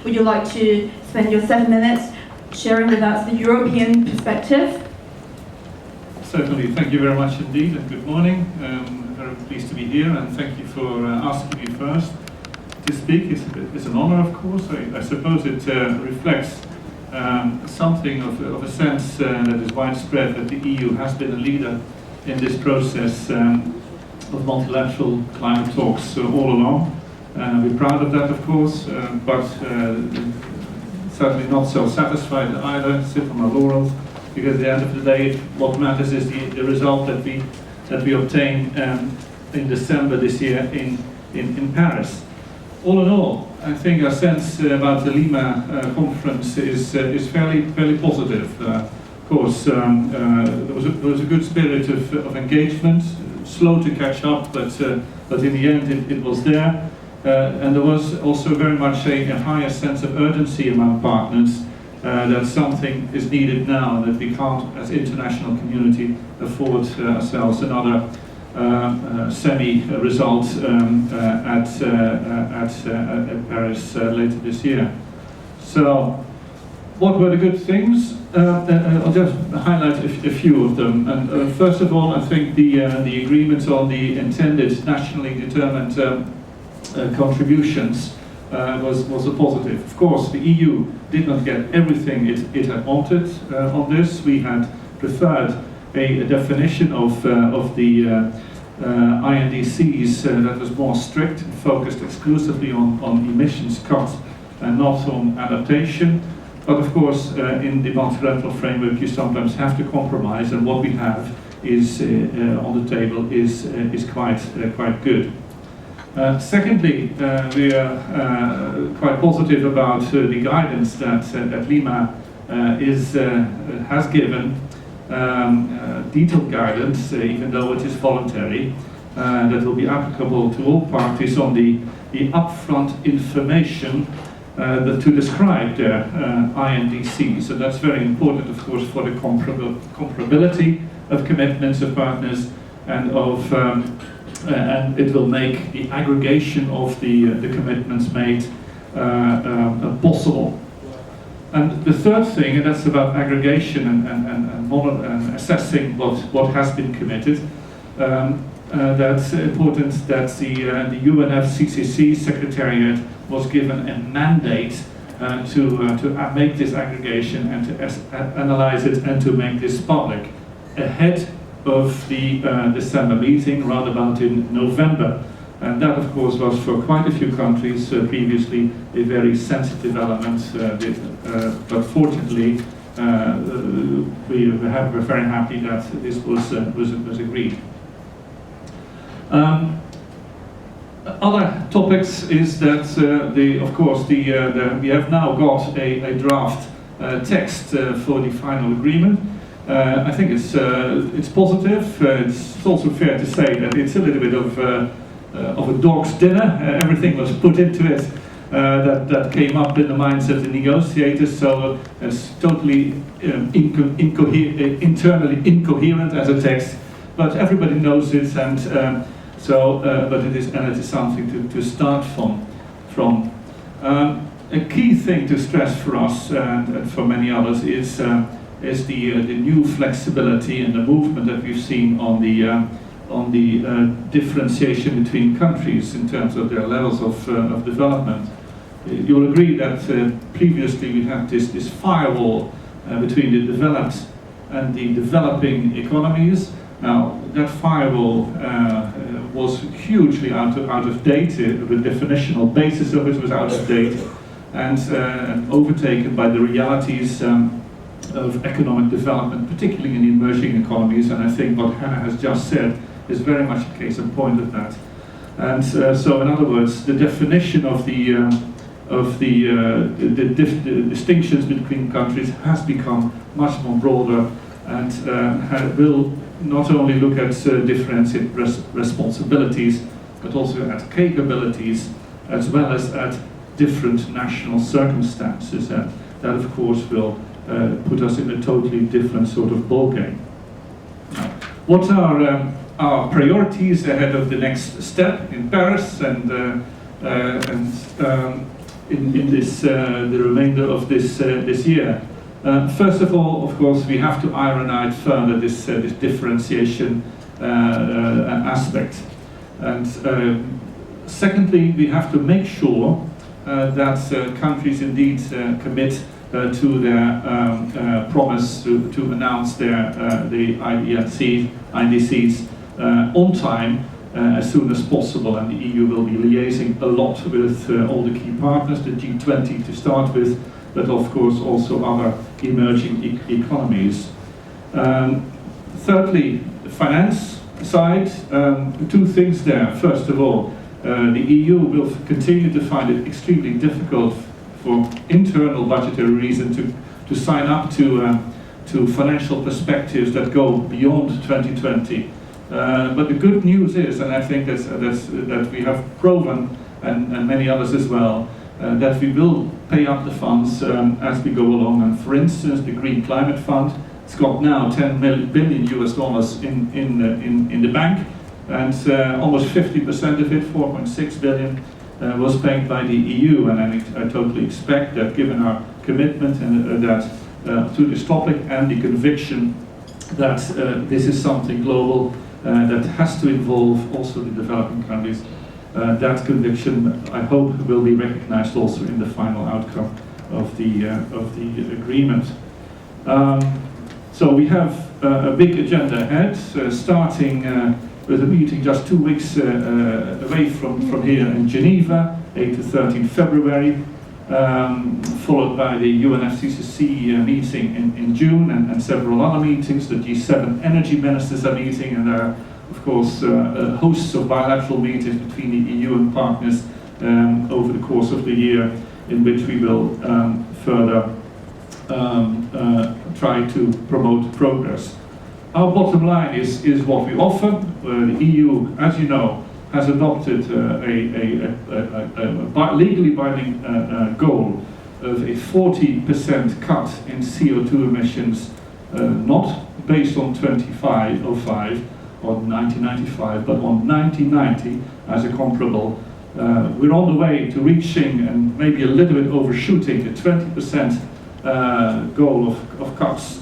would you like to spend your 7 minutes sharing with us the European perspective? Certainly, thank you very much indeed, and good morning. I'm very pleased to be here, and thank you for asking me first to speak. It's an honor, of course. I suppose it reflects something of a sense that is widespread, that the EU has been a leader in this process of multilateral climate talks all along. We're proud of that, of course, but certainly not so satisfied either, sit on our laurels, because at the end of the day, what matters is the result that we obtain in December this year in Paris. All in all, I think our sense about the Lima conference is fairly positive. Of course, there was a good spirit of engagement, slow to catch up, but in the end it was there. And there was also very much a higher sense of urgency among partners that something is needed now, that we can't, as international community, afford ourselves another semi-result at Paris later this year. So, what were the good things? I'll just highlight a few of them. And first of all, I think the agreement on the intended nationally determined contributions was a positive. Of course, the EU did not get everything it had wanted on this. We had preferred a definition of the INDCs that was more strict and focused exclusively on emissions cuts and not on adaptation. But of course, in the multilateral framework, you sometimes have to compromise, and what we have is on the table is quite good. Secondly, we are quite positive about the guidance that Lima has given, detailed guidance, even though it is voluntary, that will be applicable to all parties on the upfront information to describe their INDC. So that's very important, of course, for the comparability of commitments of partners and and it will make the aggregation of the commitments made possible. And the third thing, and that's about aggregation and assessing what has been committed. That's important that the UNFCCC Secretariat was given a mandate to make this aggregation and to analyze it and to make this public ahead of the December meeting, round about in November. And that, of course, was for quite a few countries previously a very sensitive element, but fortunately we're very happy that this was agreed. Other topics is that, of course, we have now got a draft text for the final agreement. I think it's positive. It's also fair to say that it's a little bit of a dog's dinner. Everything was put into it that came up in the minds of the negotiators, so it's totally internally incoherent as a text, but everybody knows it, and but it is something to start from. A key thing to stress for us and for many others is the new flexibility and the movement that we've seen on the differentiation between countries in terms of their levels of development. You'll agree that previously we had this firewall between the developed and the developing economies. Now that firewall was hugely out of date. The definitional basis of it was out of date and overtaken by the realities of economic development, particularly in the emerging economies. And I think what Hannah has just said is very much a case in point of that. And so, in other words, the definition of the distinctions between countries has become much more broader and will not only look at differentiated responsibilities, but also at capabilities, as well as at different national circumstances. And that, of course, will put us in a totally different sort of ballgame. What are our priorities ahead of the next step in Paris? And in this the remainder of this year. First of all, of course, we have to iron out further this differentiation aspect, and secondly, we have to make sure that countries indeed commit to their promise to announce the INDCs on time as soon as possible, and the EU will be liaising a lot with all the key partners, the G20 to start with, but of course also other emerging economies. Thirdly, the finance side, two things there. First of all, the EU will continue to find it extremely difficult for internal budgetary reasons to sign up to financial perspectives that go beyond 2020. But the good news is, and I think that we have proven, and many others as well, that we will pay up the funds as we go along. And for instance, the Green Climate Fund, it's got now $10 billion in the bank, and almost 50% of it, 4.6 billion, was paid by the EU. And I totally expect that, given our commitment and to this topic and the conviction that this is something global that has to involve also the developing countries, that conviction, I hope, will be recognized also in the final outcome of the agreement. So we have a big agenda ahead, starting with a meeting just 2 weeks away from here in Geneva, 8 to 13 February, followed by the UNFCCC meeting in June, and several other meetings. The G7 energy ministers are meeting, and there are, of course, hosts of bilateral meetings between the EU and partners over the course of the year, in which we will further try to promote progress. Our bottom line is what we offer. The EU, as you know, has adopted a legally binding goal of a 40% cut in CO2 emissions, not based on 2505 or 1995, but on 1990 as a comparable. We're on the way to reaching, and maybe a little bit overshooting, the 20% goal of cuts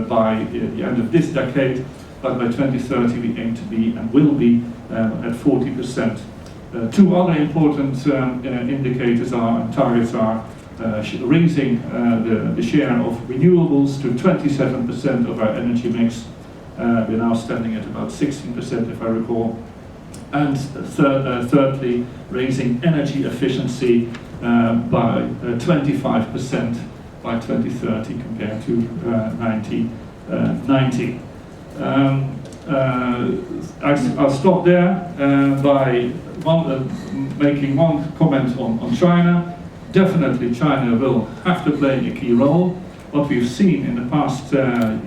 by the end of this decade, but by 2030 we aim to be and will be at 40%. Two other important indicators and targets are raising the share of renewables to 27% of our energy mix. We're now standing at about 16%, if I recall. And thirdly, raising energy efficiency by 25% by 2030 compared to 1990. I'll stop there by making one comment on China. Definitely China will have to play a key role. What we've seen in the past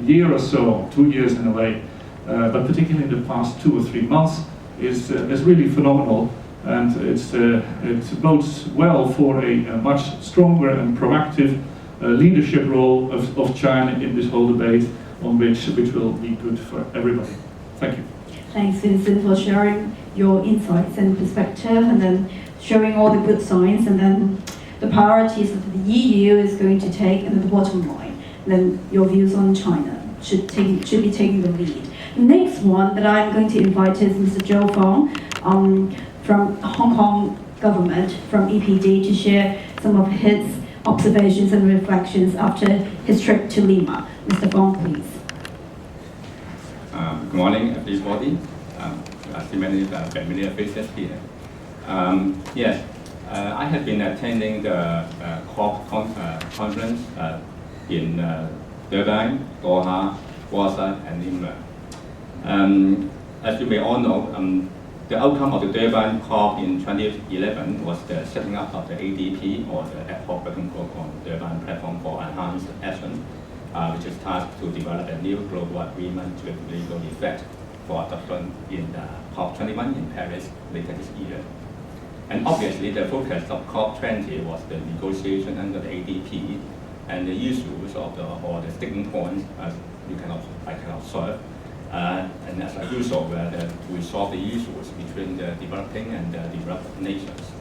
year or so, 2 years in a way, but particularly in the past 2 or 3 months, is really phenomenal, and it bodes well for a much stronger and proactive leadership role of China in this whole debate, on which will be good for everybody. Thank you. Thanks, Vincent, for sharing your insights and perspective, and then showing all the good signs, and then the priorities that the EU is going to take, and then the bottom line, and then your views on China should be taking the lead. The next one that I'm going to invite is Mr. Joe Fong from Hong Kong government, from EPD, to share some of his observations and reflections after his trip to Lima. Mr. Fong, please. Good morning, everybody. I see many familiar faces here. Yes, I have been attending the COP conference in Durban, Doha, Warsaw, and Lima. As you may all know, the outcome of the Durban COP in 2011 was the setting up of the ADP, or the Ad hoc Working Group on Durban Platform for Enhanced Action, which is tasked to develop a new global agreement with legal effect for adoption in COP21 in Paris later this year. And obviously, the focus of COP20 was the negotiation under the ADP and the issues of or the sticking points, as I can observe. And as usual, to resolve the issues between the developing and the developed nations.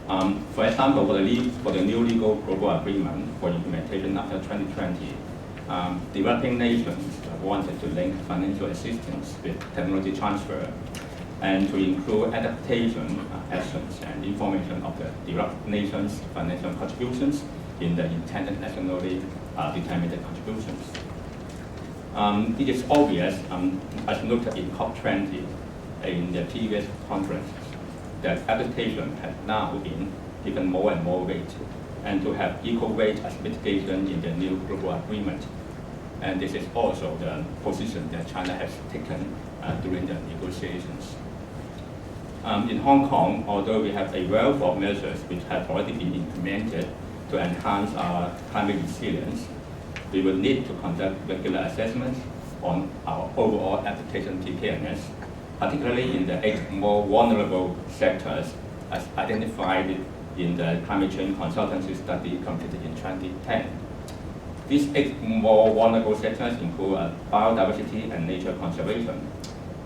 For example, for the new legal global agreement for implementation after 2020, developing nations wanted to link financial assistance with technology transfer and to include adaptation actions and information of the developed nations' financial contributions in the intended nationally determined contributions. It is obvious, as noted in COP20 in the previous conference, that adaptation has now been given more and more weight, and to have equal weight as mitigation in the new global agreement. And this is also the position that China has taken during the negotiations. In Hong Kong, although we have a wealth of measures which have already been implemented to enhance our climate resilience, we will need to conduct regular assessments on our overall adaptation preparedness, particularly in the 8 more vulnerable sectors as identified in the climate change consultancy study completed in 2010. These 8 more vulnerable sectors include biodiversity and nature conservation,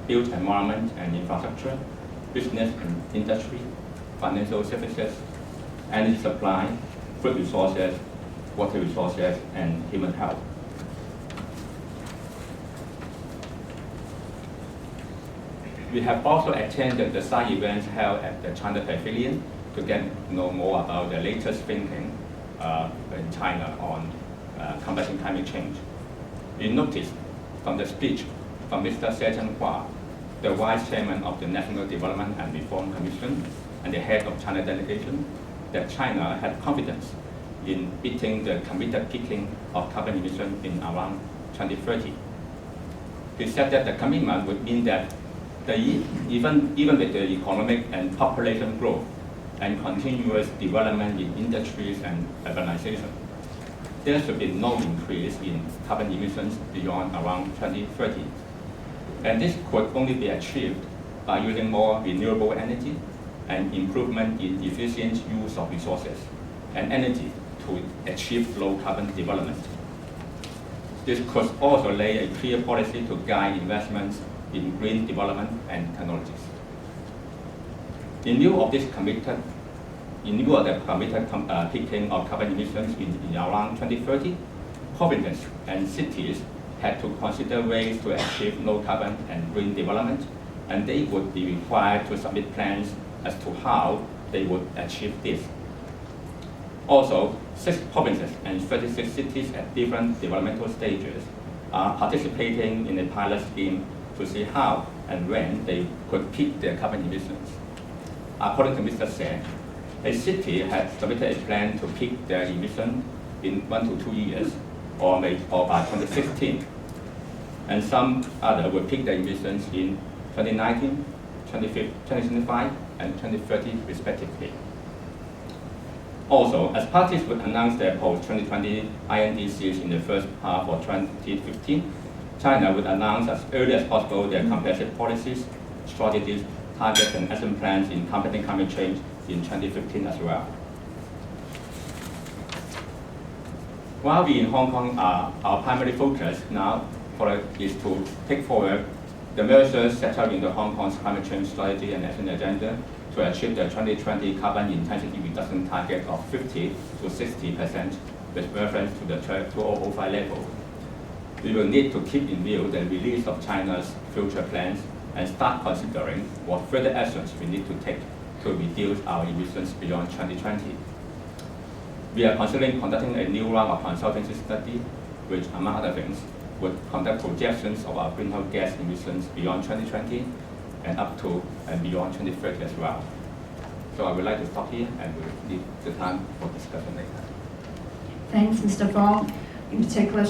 built environment and infrastructure, business and industry, financial services, energy supply, food resources, water resources, and human health. We have also attended the SAR events held at the China Pavilion to get to know more about the latest thinking in China on combating climate change. We noticed from the speech from Mr. Se Zhenhua, the Vice Chairman of the National Development and Reform Commission and the head of China delegation, that China had confidence in beating the committed peaking of carbon emission in around 2030. He said that the commitment would mean that even with the economic and population growth and continuous development in industries and urbanization, there should be no increase in carbon emissions beyond around 2030. And this could only be achieved by using more renewable energy and improvement in efficient use of resources and energy to achieve low carbon development. This could also lay a clear policy to guide investments in green development and technologies. In lieu of the committed peaking of carbon emissions in around 2030, provinces and cities had to consider ways to achieve low carbon and green development, and they would be required to submit plans as to how they would achieve this. Also, 6 provinces and 36 cities at different developmental stages are participating in a pilot scheme to see how and when they could peak their carbon emissions. According to Mr. Se, a city had submitted a plan to peak their emission in 1 to 2 years, or by 2016, and some other will peak their emissions in 2019, 2025, and 2030 respectively. Also, as parties would announce their post-2020 INDCs in the first half of 2015, China would announce as early as possible their comprehensive policies, strategies, targets, and action plans in combating climate change in 2015 as well. While we in Hong Kong our primary focus now is to take forward the measures set out in the Hong Kong's climate change strategy and action agenda to achieve the 2020 carbon intensity reduction target of 50 to 60% with reference to the 2005 level. We will need to keep in view the release of China's future plans and start considering what further actions we need to take to reduce our emissions beyond 2020. We are considering conducting a new round of consultancy study, which, among other things, would conduct projections of our greenhouse gas emissions beyond 2020 and up to and beyond 2030 as well. So I would like to stop here and we'll leave the time for discussion later. Thanks, Mr. Fong. In particular,